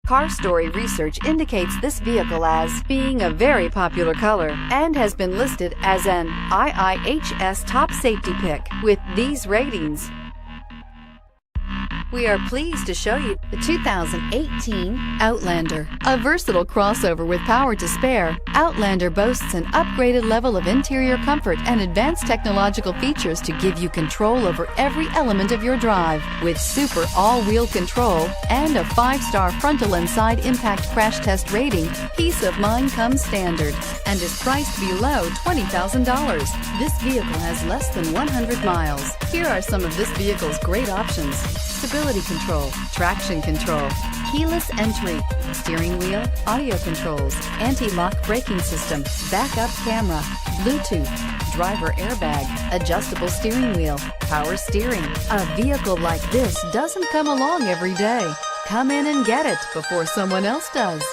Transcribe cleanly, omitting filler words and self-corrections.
Car Story research indicates this vehicle as being a very popular color and has been listed as an IIHS top safety pick with these ratings. We are pleased to show you the 2018 Outlander. A versatile crossover with power to spare, Outlander boasts an upgraded level of interior comfort and advanced technological features to give you control over every element of your drive. With super all-wheel control and a 5-star frontal and side impact crash test rating, peace of mind comes standard and is priced below $20,000. This vehicle has less than 100 miles. Here are some of this vehicle's great options: stability control, traction control, keyless entry, steering wheel audio controls, anti-lock braking system, backup camera, Bluetooth, driver airbag, adjustable steering wheel, power steering. A vehicle like this doesn't come along every day. Come in and get it before someone else does.